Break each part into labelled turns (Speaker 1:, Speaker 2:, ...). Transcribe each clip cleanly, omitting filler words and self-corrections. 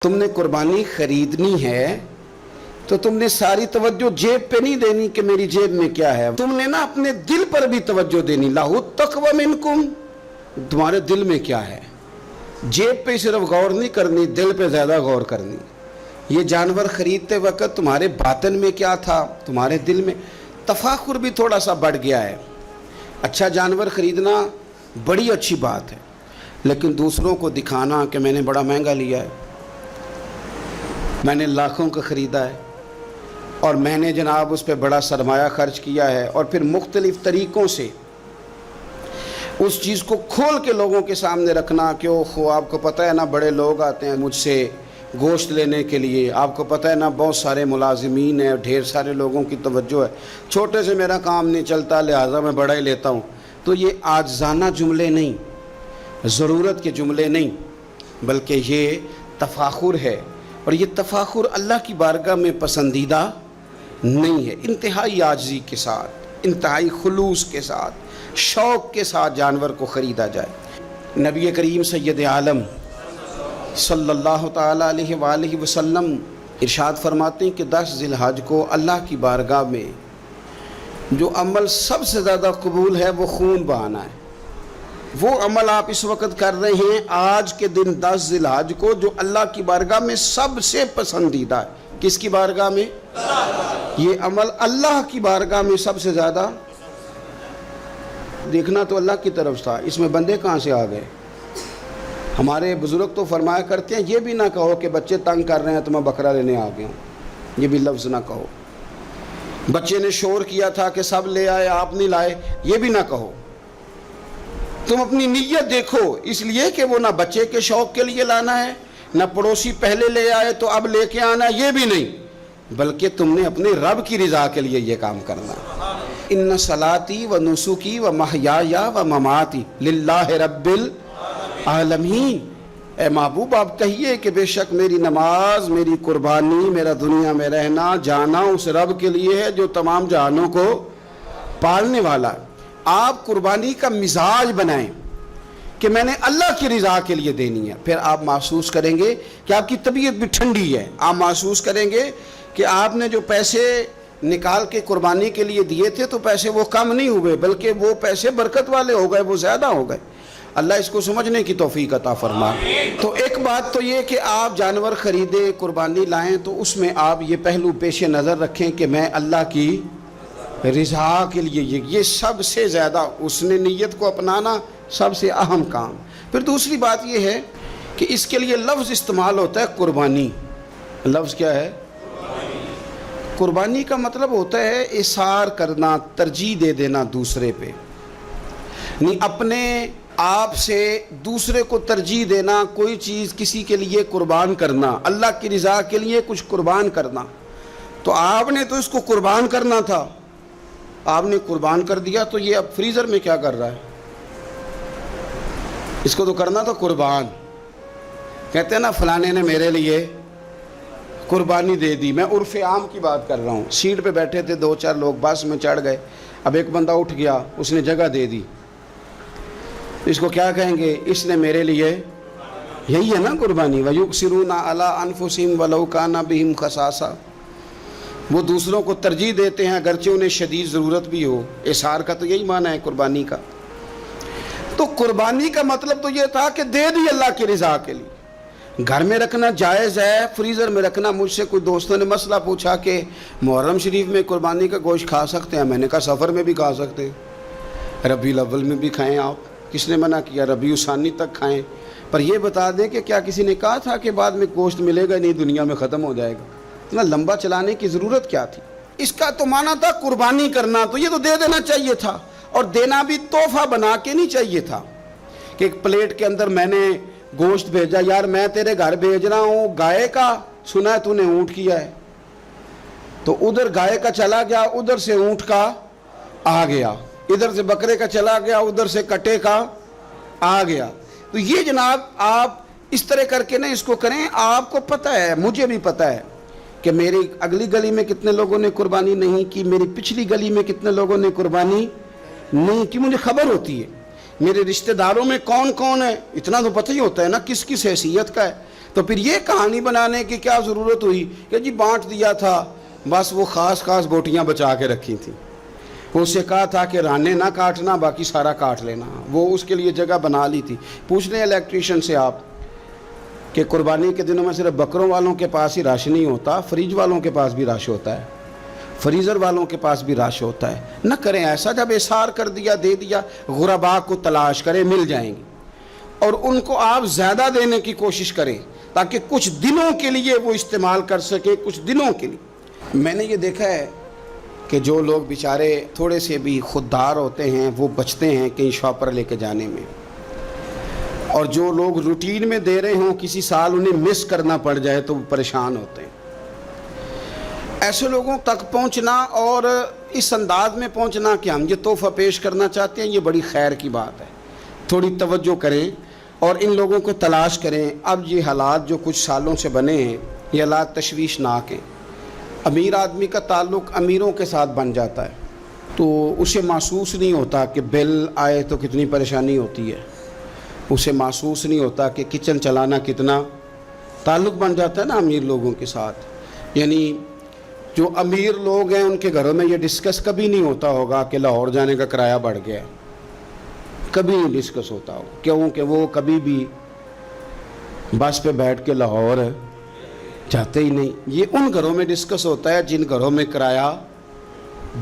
Speaker 1: تم نے قربانی خریدنی ہے تو تم نے ساری توجہ جیب پہ نہیں دینی کہ میری جیب میں کیا ہے، تم نے نا اپنے دل پر بھی توجہ دینی. لَهُ التَّقْوَى مِنْكُمْ، تمہارے دل میں کیا ہے. جیب پہ صرف غور نہیں کرنی، دل پہ زیادہ غور کرنی. یہ جانور خریدتے وقت تمہارے باطن میں کیا تھا، تمہارے دل میں. تفاخر بھی تھوڑا سا بڑھ گیا ہے. اچھا جانور خریدنا بڑی اچھی بات ہے، لیکن دوسروں کو دکھانا کہ میں نے بڑا مہنگا لیا ہے، میں نے لاکھوں کا خریدا ہے، اور میں نے جناب اس پہ بڑا سرمایہ خرچ کیا ہے، اور پھر مختلف طریقوں سے اس چیز کو کھول کے لوگوں کے سامنے رکھنا کہ اوہ آپ کو پتہ ہے نا بڑے لوگ آتے ہیں مجھ سے گوشت لینے کے لیے، آپ کو پتہ ہے نا بہت سارے ملازمین ہیں، ڈھیر سارے لوگوں کی توجہ ہے، چھوٹے سے میرا کام نہیں چلتا لہٰذا میں بڑا ہی لیتا ہوں. تو یہ عاجزانہ جملے نہیں، ضرورت کے جملے نہیں، بلکہ یہ تفاخر ہے، اور یہ تفاخر اللہ کی بارگاہ میں پسندیدہ نہیں ہے. انتہائی عاجزی کے ساتھ، انتہائی خلوص کے ساتھ، شوق کے ساتھ جانور کو خریدا جائے. نبی کریم سید عالم صلی اللہ تعالیٰ علیہ وآلہ وسلم ارشاد فرماتے ہیں کہ 10 ذی الحج کو اللہ کی بارگاہ میں جو عمل سب سے زیادہ قبول ہے وہ خون بہانا ہے. وہ عمل آپ اس وقت کر رہے ہیں آج کے دن 10 ذی الحج کو جو اللہ کی بارگاہ میں سب سے پسندیدہ ہے. کس کی بارگاہ میں؟ یہ عمل اللہ کی بارگاہ میں سب سے زیادہ. دیکھنا تو اللہ کی طرف تھا، اس میں بندے کہاں سے آ گئے. ہمارے بزرگ تو فرمایا کرتے ہیں یہ بھی نہ کہو کہ بچے تنگ کر رہے ہیں تو میں بکرا لینے آ گیا ہوں، یہ بھی لفظ نہ کہو. بچے نے شور کیا تھا کہ سب لے آئے آپ نہیں لائے، یہ بھی نہ کہو. تم اپنی نیت دیکھو، اس لیے کہ وہ نہ بچے کے شوق کے لیے لانا ہے، نہ پڑوسی پہلے لے آئے تو اب لے کے آنا، یہ بھی نہیں، بلکہ تم نے اپنے رب کی رضا کے لیے یہ کام کرنا. ان صلاتی و نسکی و محیایا و مماتی للہ رب العالمین. اے محبوب آپ کہیے کہ بے شک میری نماز، میری قربانی، میرا دنیا میں رہنا جانا اس رب کے لیے ہے جو تمام جہانوں کو پالنے والا ہے. آپ قربانی کا مزاج بنائیں کہ میں نے اللہ کی رضا کے لیے دینی ہے. پھر آپ محسوس کریں گے کہ آپ کی طبیعت بھی ٹھنڈی ہے. آپ محسوس کریں گے کہ آپ نے جو پیسے نکال کے قربانی کے لیے دیے تھے تو پیسے وہ کم نہیں ہوئے، بلکہ وہ پیسے برکت والے ہو گئے، وہ زیادہ ہو گئے. اللہ اس کو سمجھنے کی توفیق عطا فرما. تو ایک بات تو یہ کہ آپ جانور خریدیں، قربانی لائیں، تو اس میں آپ یہ پہلو پیش نظر رکھیں کہ میں اللہ کی رضا کے لیے، یہ سب سے زیادہ اس نے نیت کو اپنانا سب سے اہم کام. پھر دوسری بات یہ ہے کہ اس کے لیے لفظ استعمال ہوتا ہے قربانی. لفظ کیا ہے؟ قربانی کا مطلب ہوتا ہے اثار کرنا، ترجیح دے دینا دوسرے پہ، نہیں اپنے آپ سے دوسرے کو ترجیح دینا. کوئی چیز کسی کے لیے قربان کرنا، اللہ کی رضا کے لیے کچھ قربان کرنا. تو آپ نے تو اس کو قربان کرنا تھا، آپ نے قربان کر دیا، تو یہ اب فریزر میں کیا کر رہا ہے؟ اس کو تو کرنا تھا قربان. کہتے ہیں نا فلانے نے میرے لیے قربانی دے دی. میں عرف عام کی بات کر رہا ہوں. سیٹ پہ بیٹھے تھے 2-4 لوگ، بس میں چڑھ گئے، اب ایک بندہ اٹھ گیا، اس نے جگہ دے دی. اس کو کیا کہیں گے؟ اس نے میرے لیے، یہی ہے نا قربانی. وَيُؤْثِرُونَ عَلَىٰ أَنفُسِهِمْ وَلَوْ كَانَ بِهِمْ خَصَاصَةٌ. وہ دوسروں کو ترجیح دیتے ہیں اگرچہ انہیں شدید ضرورت بھی ہو. اثار کا تو یہی معنی ہے قربانی کا. تو قربانی کا مطلب تو یہ تھا کہ دے دی اللہ کی رضا کے لیے. گھر میں رکھنا جائز ہے، فریزر میں رکھنا. مجھ سے کوئی دوستوں نے مسئلہ پوچھا کہ محرم شریف میں قربانی کا گوشت کھا سکتے ہیں؟ میں نے کہا سفر میں بھی کھا سکتے ہیں، ربیع الاول میں بھی کھائیں. آپ کس نے منع کیا؟ ربیع الثانی تک کھائیں. پر یہ بتا دیں کہ کیا کسی نے کہا تھا کہ بعد میں گوشت ملے گا نہیں، دنیا میں ختم ہو جائے گا؟ اتنا لمبا چلانے کی ضرورت کیا تھی؟ اس کا تو معنی تھا قربانی کرنا. تو یہ تو دے دینا چاہیے تھا، اور دینا بھی تحفہ بنا کے نہیں چاہیے تھا کہ ایک پلیٹ کے اندر میں نے گوشت بھیجا. یار میں تیرے گھر بھیج رہا ہوں گائے کا، سنا ہے تو نے اونٹ کیا ہے، تو ادھر گائے کا چلا گیا، ادھر سے اونٹ کا آ گیا، ادھر سے بکرے کا چلا گیا، ادھر سے کٹے کا آ گیا. تو یہ جناب آپ اس طرح کر کے نا اس کو کریں. آپ کو پتہ ہے، مجھے بھی پتہ ہے کہ میری اگلی گلی میں کتنے لوگوں نے قربانی نہیں کی، میری پچھلی گلی میں کتنے لوگوں نے قربانی نہیں کی. مجھے خبر ہوتی ہے میرے رشتہ داروں میں کون کون ہے، اتنا تو پتہ ہی ہوتا ہے نا کس کس حیثیت کا ہے. تو پھر یہ کہانی بنانے کی کیا ضرورت ہوئی کہ جی بانٹ دیا تھا، بس وہ خاص بوٹیاں بچا کے رکھی تھیں، وہ اسے کہا تھا کہ رانے نہ کاٹنا، باقی سارا کاٹ لینا، وہ اس کے لیے جگہ بنا لی تھی۔ پوچھ لیں الیکٹریشین سے آپ کہ قربانی کے دنوں میں صرف بکروں والوں کے پاس ہی رش نہیں ہوتا، فریج والوں کے پاس بھی رش ہوتا ہے، فریزر والوں کے پاس بھی رش ہوتا ہے۔ نہ کریں ایسا، جب احصار کر دیا دے دیا، غرباء کو تلاش کریں، مل جائیں گے، اور ان کو آپ زیادہ دینے کی کوشش کریں تاکہ کچھ دنوں کے لیے وہ استعمال کر سکے، کچھ دنوں کے لیے۔ میں نے یہ دیکھا ہے کہ جو لوگ بیچارے تھوڑے سے بھی خوددار ہوتے ہیں وہ بچتے ہیں کہیں شاپ پر لے کے جانے میں، اور جو لوگ روٹین میں دے رہے ہوں کسی سال انہیں مس کرنا پڑ جائے تو وہ پریشان ہوتے ہیں۔ ایسے لوگوں تک پہنچنا اور اس انداز میں پہنچنا کہ ہم یہ تحفہ پیش کرنا چاہتے ہیں، یہ بڑی خیر کی بات ہے۔ تھوڑی توجہ کریں اور ان لوگوں کو تلاش کریں۔ اب یہ حالات جو کچھ سالوں سے بنے ہیں یہ حالات تشویشناک ہیں۔ امیر آدمی کا تعلق امیروں کے ساتھ بن جاتا ہے تو اسے محسوس نہیں ہوتا کہ بل آئے تو کتنی پریشانی ہوتی ہے، اسے محسوس نہیں ہوتا کہ کچن چلانا کتنا، تعلق بن جاتا ہے نا امیر لوگوں کے ساتھ۔ یعنی جو امیر لوگ ہیں ان کے گھروں میں یہ ڈسکس کبھی نہیں ہوتا ہوگا کہ لاہور جانے کا کرایہ بڑھ گیا، کبھی نہیں ڈسکس ہوتا ہو، کیونکہ وہ کبھی بھی بس پہ بیٹھ کے لاہور جاتے ہی نہیں۔ یہ ان گھروں میں ڈسکس ہوتا ہے جن گھروں میں کرایہ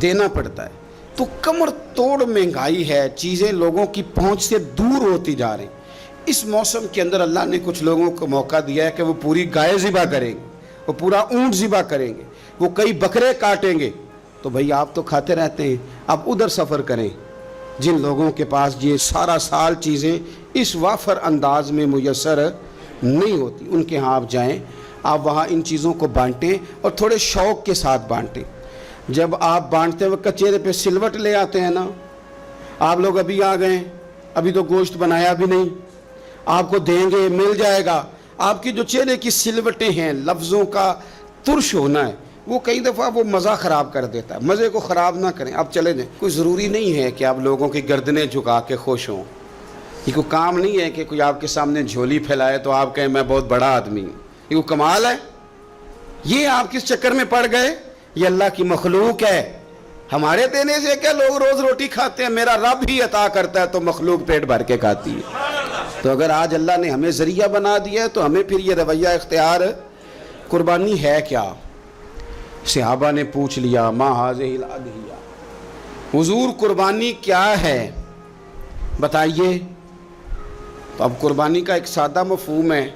Speaker 1: دینا پڑتا ہے۔ تو کمر توڑ مہنگائی ہے، چیزیں لوگوں کی پہنچ سے دور ہوتی جا رہی۔ اس موسم کے اندر اللہ نے کچھ لوگوں کو موقع دیا ہے کہ وہ پوری گائے ذبح کریں گے، وہ پورا اونٹ ذبح کریں گے، وہ کئی بکرے کاٹیں گے۔ تو بھئی آپ تو کھاتے رہتے ہیں، اب ادھر سفر کریں جن لوگوں کے پاس یہ سارا سال چیزیں اس وافر انداز میں میسر نہیں ہوتی، ان کے ہاں آپ جائیں، آپ وہاں ان چیزوں کو بانٹیں اور تھوڑے شوق کے ساتھ بانٹیں۔ جب آپ بانٹتے وقت چہرے پہ سلوٹ لے آتے ہیں نا، آپ لوگ ابھی آ گئے، ابھی تو گوشت بنایا بھی نہیں، آپ کو دیں گے، مل جائے گا، آپ کی جو چہرے کی سلوٹیں ہیں، لفظوں کا ترش ہونا ہے، وہ کئی دفعہ وہ مزہ خراب کر دیتا ہے۔ مزے کو خراب نہ کریں، آپ چلے جائیں۔ کوئی ضروری نہیں ہے کہ آپ لوگوں کی گردنیں جھکا کے خوش ہوں، یہ کوئی کام نہیں ہے کہ کوئی آپ کے سامنے جھولی پھیلائے تو آپ کہیں میں بہت بڑا آدمی ہوں، یہ کوئی کمال ہے؟ یہ آپ کس چکر میں پڑ گئے؟ یہ اللہ کی مخلوق ہے، ہمارے دینے سے کیا لوگ روز روٹی کھاتے ہیں، میرا رب ہی عطا کرتا ہے تو مخلوق پیٹ بھر کے کھاتی ہے۔ تو اگر آج اللہ نے ہمیں ذریعہ بنا دیا ہے تو ہمیں پھر یہ رویہ اختیار، قربانی ہے کیا؟ صحابہ نے پوچھ لیا ما ہذہ الاضحیہ، حضور قربانی کیا ہے بتائیے۔ تو اب قربانی کا ایک سادہ مفہوم ہے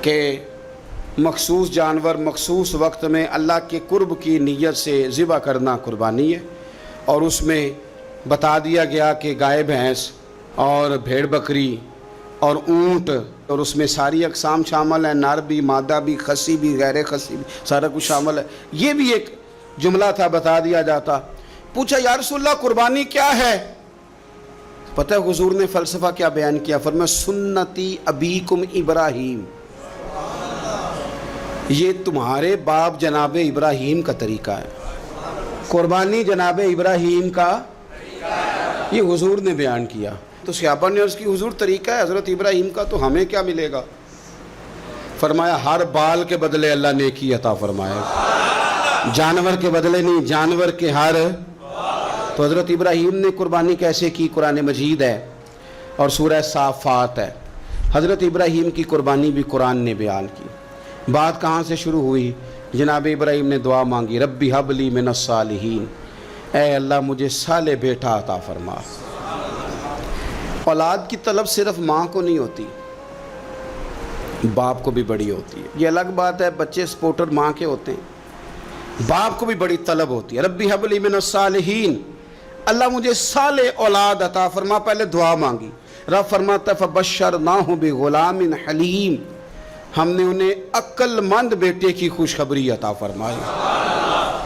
Speaker 1: کہ مخصوص جانور مخصوص وقت میں اللہ کے قرب کی نیت سے ذبح کرنا قربانی ہے، اور اس میں بتا دیا گیا کہ گائے بھینس اور بھیڑ بکری اور اونٹ، اور اس میں ساری اقسام شامل ہیں، نر بھی، مادہ بھی، خصی بھی، غیر خصی بھی، سارا کچھ شامل ہے۔ یہ بھی ایک جملہ تھا، بتا دیا جاتا۔ پوچھا یا رسول اللہ قربانی کیا ہے؟ پتہ ہے حضور نے فلسفہ کیا بیان کیا؟ فرمایا سنتی ابیکم ابراہیم، یہ تمہارے باپ جناب ابراہیم کا طریقہ ہے، قربانی جناب ابراہیم کا یہ حضور نے بیان کیا۔ تو صحابہ نے عرض کی حضور طریقہ ہے حضرت ابراہیم کا، تو ہمیں کیا ملے گا؟ فرمایا ہر بال کے بدلے اللہ نیکی عطا فرمائے، جانور کے بدلے نہیں، جانور کے ہر۔ تو حضرت ابراہیم نے قربانی کیسے کی؟ قرآن مجید ہے اور سورہ صافات ہے، حضرت ابراہیم کی قربانی بھی قرآن نے بیان کی۔ بات کہاں سے شروع ہوئی؟ جناب ابراہیم نے دعا مانگی ربی حب لی من الصالحین، اے اللہ مجھے صالح بیٹا عطا فرما۔ اولاد کی طلب صرف ماں کو نہیں ہوتی، باپ کو بھی بڑی ہوتی ہے۔ یہ الگ بات ہے بچے سپورٹر ماں کے ہوتے ہیں، باپ کو بھی بڑی طلب ہوتی ہے۔ ربی حب لی من الصالحین، اللہ مجھے صالح اولاد عطا فرما، پہلے دعا مانگی۔ رب فرماتا فبشرناہ بغلام حلیم، ہم نے انہیں عقل مند بیٹے کی خوشخبری عطا فرمائی۔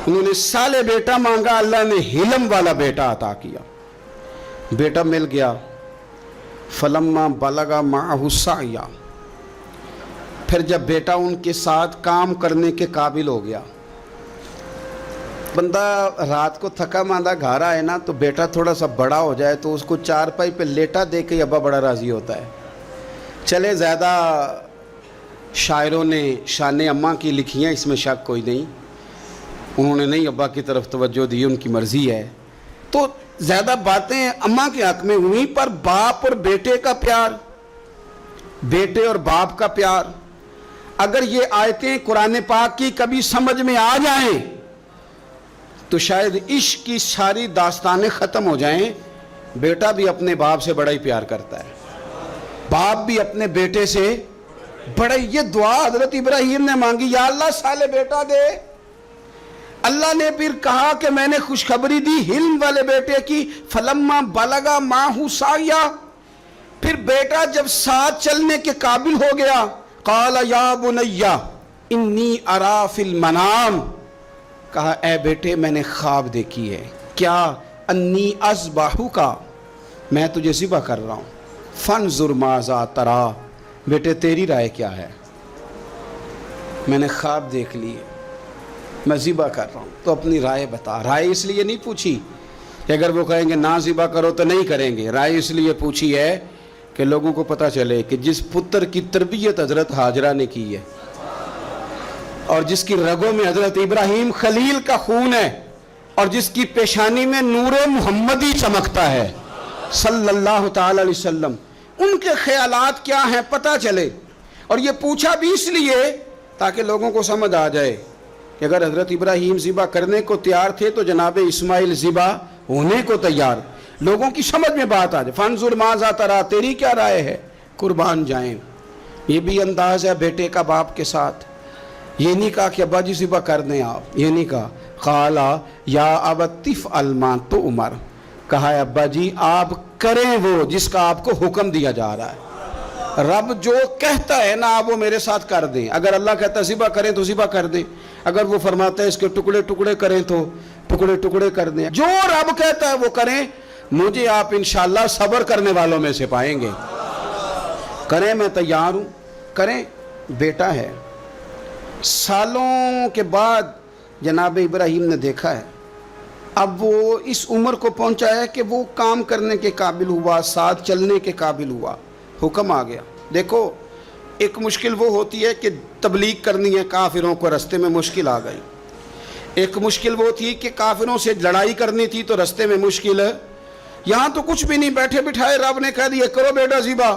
Speaker 1: انہوں نے صالح بیٹا مانگا، اللہ نے حلم والا بیٹا عطا کیا، بیٹا مل گیا۔ فلما بلغ معہ السعی، پھر جب بیٹا ان کے ساتھ کام کرنے کے قابل ہو گیا، بندہ رات کو تھکا ماندہ گھر آئے نا تو بیٹا تھوڑا سا بڑا ہو جائے تو اس کو چارپائی پہ لیٹا دے کے ابا بڑا راضی ہوتا ہے۔ چلے زیادہ शायरों ने शान अम्मा की लिखी हैं, इसमें शक कोई नहीं, उन्होंने नहीं अब्बा की तरफ तवज्जो दी, उनकी मर्ज़ी है। तो ज़्यादा बातें अम्मा के हक़ में हुई, पर बाप और बेटे का प्यार, बेटे और बाप का प्यार, अगर ये आयतें कुरान पाक की कभी समझ में आ जाएं तो शायद इश्क की सारी दास्तानें ख़त्म हो जाएं। बेटा भी अपने बाप से बड़ा ही प्यार करता है, बाप भी अपने बेटे से बड़ा। ये दुआ हज़रत इब्राहीम ने मांगी, या अल्लाह साले बेटा दे। अल्लाह ने फिर कहा कि मैंने खुशखबरी दी हिल्म वाले बेटे की, फलम्मा बलगा माहू साया, फिर बेटा जब साथ चलने के काबिल हो गया, काला या बुनैया इन्नी अरा फिल मनाम, कहा ए बेटे मैंने ख्वाब देखी है, क्या, अन्नी अज़बाहु का, मैं तुझे ज़िबा कर रहा हूँ, फंजुर माज़ा तरा, बेटे तेरी राय क्या है, मैंने ख्वाब देख लिए, मैं ज़िबा कर रहा हूँ, तो अपनी राय बता। राय इसलिए नहीं पूछी कि अगर वो कहेंगे ना ज़िबा करो तो नहीं करेंगे, राय इसलिए पूछी है कि लोगों को पता चले कि जिस पुत्र की तरबियत हज़रत हाजरा ने की है और जिसकी रगों में हज़रत इब्राहीम खलील का खून है और जिसकी पेशानी में नूरे मुहम्मदी चमकता है सल्लल्लाहु ताला अलैहि वसल्लम, उनके ख्यालात क्या हैं पता चले। और ये पूछा भी इसलिए ताकि लोगों को समझ आ जाए कि अगर हज़रत इब्राहीम ज़िबा करने को तैयार थे तो जनाब इस्माइल ज़िबा होने को तैयार, लोगों की समझ में बात आ जाए। फंजुर माज़ा तरा, तेरी क्या राय है, कुर्बान जाएं। ये भी अंदाज़ है बेटे का बाप के साथ। ये नहीं कहा कि अब्बा जी ज़िबा कर दें आप, ये नहीं कहा। क़ाला या अबतिफ़ अलमा तो उमर, कहा है अब्बा जी आप करें वो जिसका आपको हुक्म दिया जा रहा है। रब जो कहता है ना आप वो मेरे साथ कर दें। अगर अल्लाह कहता है ज़िबा करें तो ज़िबा कर दें, अगर वो फरमाता है इसके टुकड़े टुकड़े करें तो टुकड़े टुकड़े कर दें। जो रब कहता है वो करें। मुझे आप इंशाअल्लाह सब्र करने वालों में से पाएंगे। करें, मैं तैयार हूँ, करें। बेटा है, सालों के बाद जनाब इब्राहीम ने देखा है, अब वो इस उम्र को पहुंचा है कि वो काम करने के काबिल हुआ, साथ चलने के काबिल हुआ, हुक्म आ गया। देखो एक मुश्किल वो होती है कि तबलीग करनी है, काफिरों को रास्ते में मुश्किल आ गई। एक मुश्किल वो थी कि काफिरों से लड़ाई करनी थी तो रास्ते में मुश्किल है। यहाँ तो कुछ भी नहीं, बैठे बिठाए रब ने कह दिया करो बेटा ज़िबा।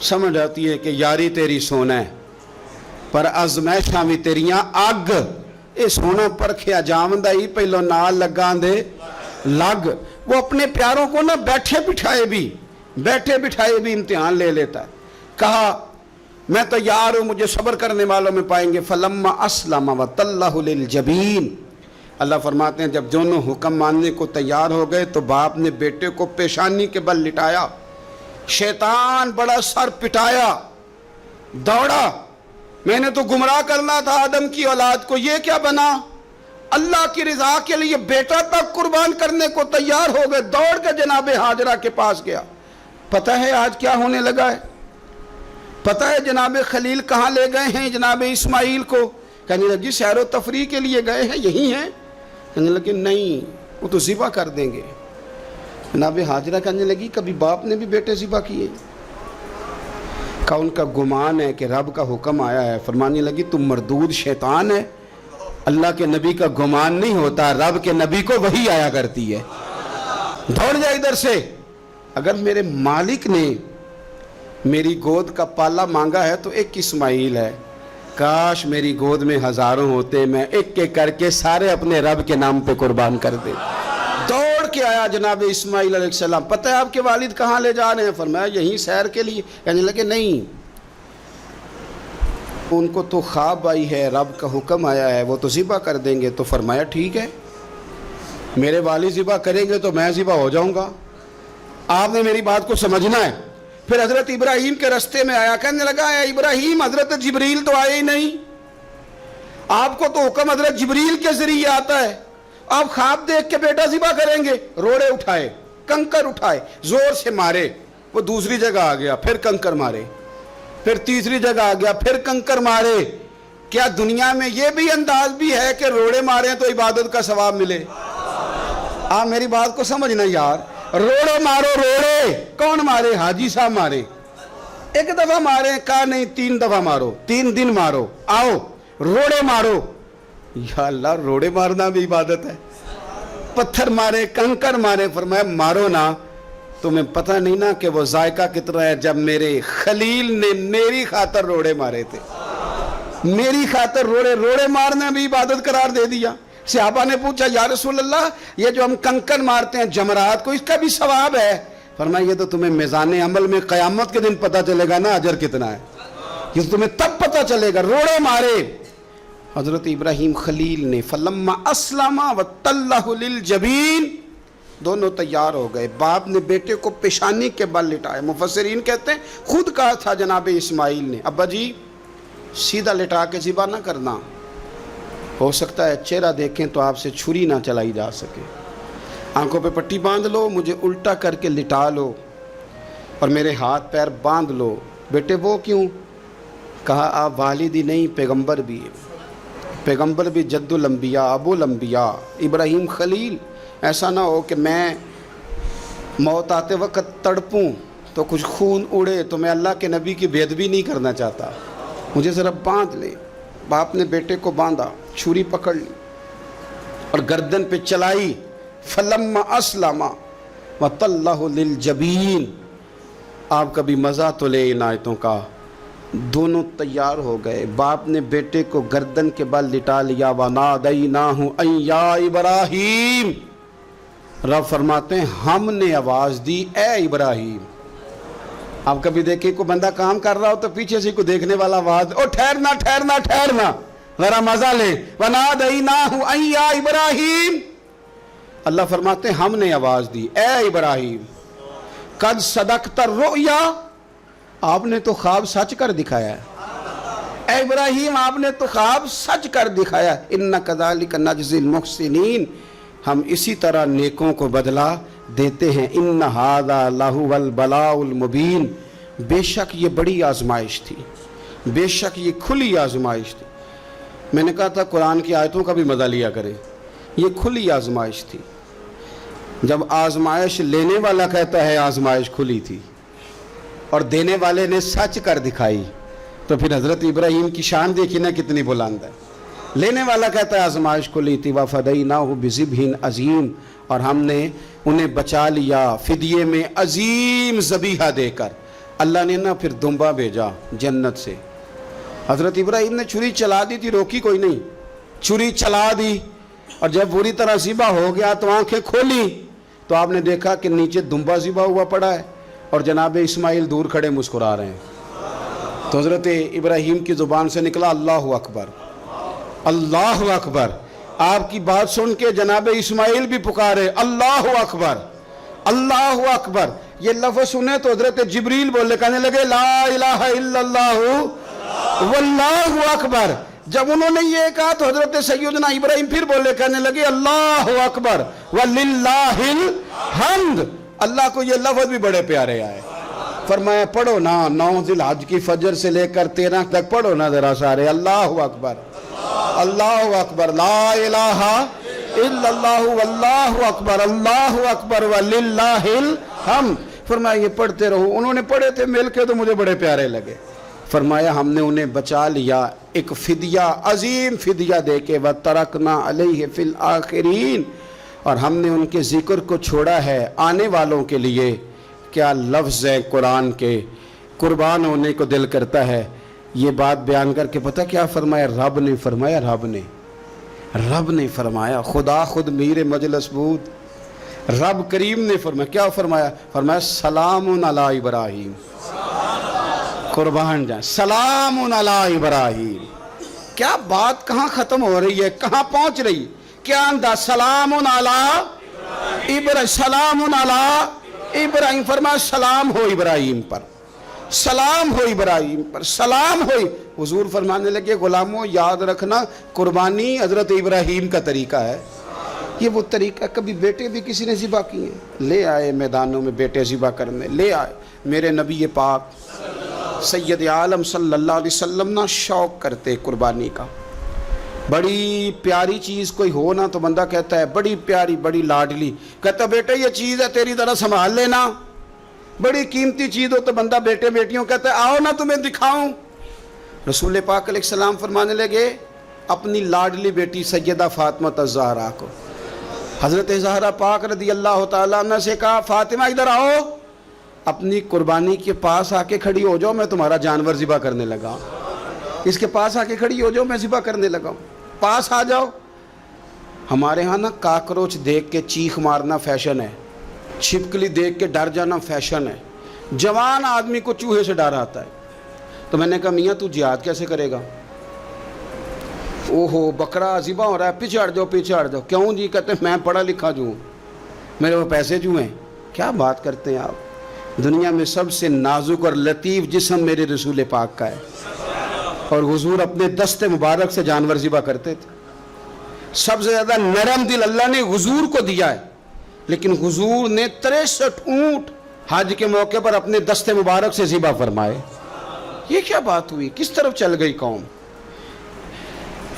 Speaker 1: समझ आती है कि यारी तेरी सोना है पर अज़मैशां भी तेरियां अग, ये सोना परखिया जामदा ही पहलों नाल लगा दे लग। वो अपने प्यारों को ना बैठे बिठाए भी इम्तिहान ले लेता है। कहा मैं तैयार हूँ, मुझे सब्र करने वालों में पाएंगे। फलम्मा अस्लमा व तल्लहु लिल जबीन, अल्लाह फरमाते हैं जब दोनों हुक्म मानने को तैयार हो गए तो बाप ने बेटे को पेशानी के बल लिटाया। शैतान बड़ा सर पिटाया, दौड़ा, मैंने तो गुमराह करना था आदम की औलाद को, ये क्या बना। अल्लाह की रज़ा के लिए बेटा तक कुर्बान करने को तैयार हो गए। दौड़ के जनाब हाजरा के पास गया। पता है आज क्या होने लगा है? पता है जनाब खलील कहाँ ले गए हैं जनाब इस्माइल को? कहने लगी सैर व तफरीह के लिए गए हैं, यही हैं। कहने लगे नहीं, वो तो ज़िबा कर देंगे। जनाब हाजरा कहने लगी कभी बाप ने भी बेटे ज़िबा किए? का उनका गुमान है कि रब का हुक्म आया है। फरमाने लगी तुम मरदूद शैतान है, अल्लाह के नबी का गुमान नहीं होता, रब के नबी को वही आया करती है। दौड़ जा इधर से। अगर मेरे मालिक ने मेरी गोद का पाला मांगा है तो एक इस्माइल है, काश मेरी गोद में हज़ारों होते, मैं एक एक करके सारे अपने रब के नाम पे कुर्बान कर दे। दौड़ के आया जनाब इस्माइल अलैहिस्सलाम। पता है आपके वालिद कहाँ ले जा रहे हैं? फरमाया यहीं सैर के लिए। कहने लगे नहीं, उनको तो ख्वाब आई है, रब का हुक्म आया है, वो तो ज़िबा कर देंगे। तो फरमाया ठीक है, मेरे वालिद ज़िबा करेंगे तो मैं ज़िबा हो जाऊँगा, आपने मेरी बात को समझना है। फिर हज़रत इब्राहीम के रास्ते में आया, कहने लगा इब्राहीम हज़रत जिब्रील तो आए ही नहीं, आपको तो हुक्म हज़रत जिब्रील के ज़रिए आता है, आप ख्वाब देख के बेटा ज़िबा करेंगे। रोड़े उठाए, कंकर उठाए, ज़ोर से मारे, वो दूसरी जगह आ गया, फिर कंकर मारे, फिर तीसरी जगह आ गया, फिर कंकर मारे। क्या दुनिया में ये भी अंदाज भी है कि रोड़े मारे तो इबादत का सवाब मिले? आप मेरी बात को समझना यार। रोड़े मारो, रोड़े कौन मारे? हाजी साहब मारे। एक दफा मारे, कहा नहीं 3 दफा मारो, 3 दिन मारो, आओ रोड़े मारो। या अल्लाह, रोड़े मारना भी इबादत है? पत्थर मारे, कंकर मारे, फरमाया मारो ना, तुम्हें पता नहीं ना कि वो जायका कितना है जब मेरे खलील ने मेरी खातर रोड़े मारे थे, मेरी खातर रोड़े मारने भी इबादत करार दे दिया। सहाबा ने पूछा या रसूल अल्लाह, ये जो हम कंकन मारते हैं जमरात को, इसका भी सवाब है? फरमाया ये तो तुम्हें मिजान अमल में क़यामत के दिन पता चलेगा ना अजर कितना है, ये तो तुम्हें तब पता चलेगा। रोड़े मारे हजरत इब्राहिम खलील ने, फलम्मा अस्लमा व तल्लहु लिल जबीन, दोनों तैयार हो गए। बाप ने बेटे को पेशानी के बल लिटाया। मुफस्सिरीन कहते हैं खुद कहा था जनाब इस्माइल ने, अब्बा जी सीधा लिटा के ज़िबा ना करना, हो सकता है चेहरा देखें तो आपसे छुरी ना चलाई जा सके, आंखों पे पट्टी बांध लो, मुझे उल्टा करके लिटा लो और मेरे हाथ पैर बांध लो। बेटे वो क्यों? कहा आप वालिदी नहीं, पैगंबर भी, पैगंबर भी जद्दुल अंबिया अबुल अंबिया इब्राहिम खलील। ऐसा ना हो कि मैं मौत आते वक्त तड़पूं तो कुछ खून उड़े, तो मैं अल्लाह के नबी की बेअदबी नहीं करना चाहता, मुझे ज़रा बांध ले। बाप ने बेटे को बांधा, छुरी पकड़ ली और गर्दन पे चलाई। फलम्मा अस्लमा व तल्लहु लिल जबीन। आप कभी मज़ा तो ले इन आयतों का। दोनों तैयार हो गए। बाप ने बेटे को गर्दन के बल लिटा लिया। वनादैनाहु अन या इब्राहीम, रब फरमाते हैं हमने आवाज़ दी ए इब्राहीम। आप कभी देखें को बंदा काम कर रहा हो तो पीछे से को देखने वाला आवाज़, ओ ठहरना ठहरना ठहरना, ज़रा मज़ा ले। वनादैनाहु अन या इब्राहीम, अल्लाह फरमाते हैं हमने आवाज़ दी ए इब्राहीम, कद सदक़त रुया, आपने तो ख्वाब सच कर दिखाया है। ए इब्राहीम, आपने तो ख्वाब सच कर दिखाया। इन्ना कज़ालिका नज्ज़िल मुहसिनीन, हम इसी तरह नेकों को बदला देते हैं। इन्ना हाज़ा लहुवल बलाउल मुबीन, बेशक ये बड़ी आजमाइश थी, बेशक ये खुली आजमाइश थी। मैंने कहा था कुरान की आयतों का भी मज़ा लिया करें, ये खुली आजमाइश थी। जब आजमाइश लेने वाला कहता है आजमाइश खुली थी और देने वाले ने सच कर दिखाई, तो फिर हज़रत इब्राहीम की शान देखी ना कितनी बुलंद है। लेने वाला कहता है आजमाइश खुली थी। वफ़दैनाहु बिज़िब्हिन अज़ीम, और हमने उन्हें बचा लिया फिदिये में अजीम ज़बीहा देकर। अल्लाह ने ना फिर दुम्बा भेजा जन्नत से। हज़रत इब्राहीम ने छुरी चला दी थी, रोकी कोई नहीं, छुरी चला दी और जब पूरी तरह ज़िबा हो गया तो आंखें खोली तो आपने देखा कि नीचे दुम्बा ज़िबा हुआ पड़ा है और जनाब इस्माइल दूर खड़े मुस्कुरा रहे हैं। तो हज़रत इब्राहीम की ज़ुबान से निकला अल्लाहु अकबर, अल्लाहु अकबर। आपकी बात सुन के जनाब इस्माइल भी पुकारे अल्लाहु अकबर, अल्लाहु अकबर। ये लफ्ज़ सुने तो हज़रत जिब्रील बोले, कहने लगे ला इलाहा इल्लल्लाहु वल्लाहु अकबर। जब उन्होंने ये कहा तो हज़रत सैयदना इब्राहीम फिर बोले, कहने लगे अल्लाहु अकबर वलिल्लाहिल हम्द। अल्लाह को ये लफ्ज़ भी बड़े प्यारे आए। फरमाया पढ़ो ना, 9 ज़िलहज की फजर से लेकर 13 तक पढ़ो ना ज़रा सारे, अल्लाहु अकबर, अल्लाहु अकबर, ला इलाहा इल्लल्लाहु वल्लाहु अकबर, अल्लाहु अकबर वलिल्लाहिल हम्द। फरमाया ये पढ़ते रहो। उन्होंने पढ़े थे मिल के तो मुझे बड़े प्यारे लगे। फरमाया हमने उन्हें बचा लिया एक फिदिया, अजीम फिदिया दे के, व तरकना अलैहि फिल आखिरीन, और हमने उनके ज़िक्र को छोड़ा है आने वालों के लिए। क्या लफ्ज़ है कुरान के, कुर्बान होने को दिल करता है। ये बात बयान करके पता क्या फरमाया? रब ने फरमाया, रब ने फरमाया, खुदा खुद मीर मजलिस बूद, रब करीम ने फरमाया। क्या फरमाया? फरमाया सलामुन अला इब्राहीम, कुर्बान जाए, सलामुन अला इब्राहीम। क्या बात कहाँ ख़त्म हो रही है, कहाँ पहुँच रही? क्या अंदाज? सलामुन अला इब्राहीम, सलामुन अला इब्राहीम। फरमाया सलाम हो इब्राहीम पर, सलाम हो इब्राहीम पर, सलाम हो। हुजूर फरमाने लगे गुलामों याद रखना कुर्बानी हज़रत इब्राहीम का तरीका है। ये वो तरीका कभी बेटे भी किसी ने ज़िबा किए, ले आए मैदानों में बेटे ज़िबा करने, ले आए। मेरे नबी पाक सैयद आलम सल्लल्लाहु अलैहि वसल्लम ना शौक़ करते कुर्बानी का। बड़ी प्यारी चीज़ कोई हो ना तो बंदा कहता है बड़ी प्यारी बड़ी लाडली, कहता बेटे ये चीज़ है तेरी तरह संभाल लेना, बड़ी कीमती चीज हो तो बंदा बेटे बेटियों कहता है आओ ना तुम्हें दिखाऊं। रसूल पाक अलैहिस्सलाम फरमाने लगे अपनी लाडली बेटी सैयदा फातिमा ज़हरा को, हज़रत ज़हरा पाक रदी अल्लाह ताला अन्हा से कहा फातिमा इधर आओ, अपनी कुर्बानी के पास आके खड़ी हो जाओ, मैं तुम्हारा जानवर ज़िबा करने लगा। इसके पास आके खड़ी हो जाओ, मैं ज़िबा करने लगा, पास आ जाओ। हमारे यहाँ ना काकरोच देख के चीख मारना फैशन है, छिपकली देख के डर जाना फैशन है, जवान आदमी को चूहे से डर आता है। तो मैंने कहा मियाँ तू जिहाद कैसे करेगा? ओहो बकरा ज़िबा हो रहा है, पीछे हट जाओ पीछे हट जाओ। क्यों जी? कहते हैं मैं पढ़ा लिखा जो हूँ, मेरे वो पैसे जो हैं। क्या बात करते हैं आप? दुनिया में सबसे नाजुक और लतीफ़ जिस्म मेरे रसूल पाक का है, और हुजूर अपने दस्ते मुबारक से जानवर ज़िबा करते थे। सबसे ज़्यादा नरम दिल अल्लाह ने हुजूर को दिया है, लेकिन हुजूर ने 63 ऊँट हज के मौके पर अपने दस्ते मुबारक से ज़िबा फरमाए। ये क्या बात हुई? किस तरफ चल गई कौम?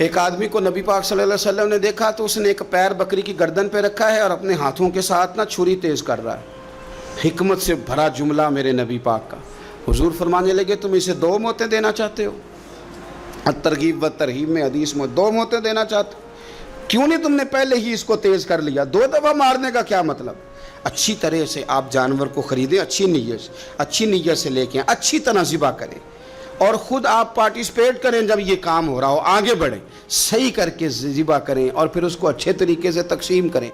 Speaker 1: एक आदमी को नबी पाक सल्लल्लाहु अलैहि वसल्लम ने देखा तो उसने एक पैर बकरी की गर्दन पे रखा है और अपने हाथों के साथ ना छुरी तेज़ कर रहा है। हिकमत से भरा जुमला मेरे नबी पाक का। हुजूर फरमाने लगे तुम इसे 2 मौतें देना चाहते हो? तरगीब व तरहीब में हदीस में 2 मौतें देना चाहते हो? क्यों नहीं तुमने पहले ही इसको तेज़ कर लिया? 2 दफ़ा मारने का क्या मतलब? अच्छी तरह से आप जानवर को ख़रीदें, अच्छी नीयत से लेके अच्छी तरह ज़िबा करें, और ख़ुद आप पार्टिसिपेट करें। जब ये काम हो रहा हो आगे बढ़ें, सही करके ज़िबा करें और फिर उसको अच्छे तरीके से तकसीम करें।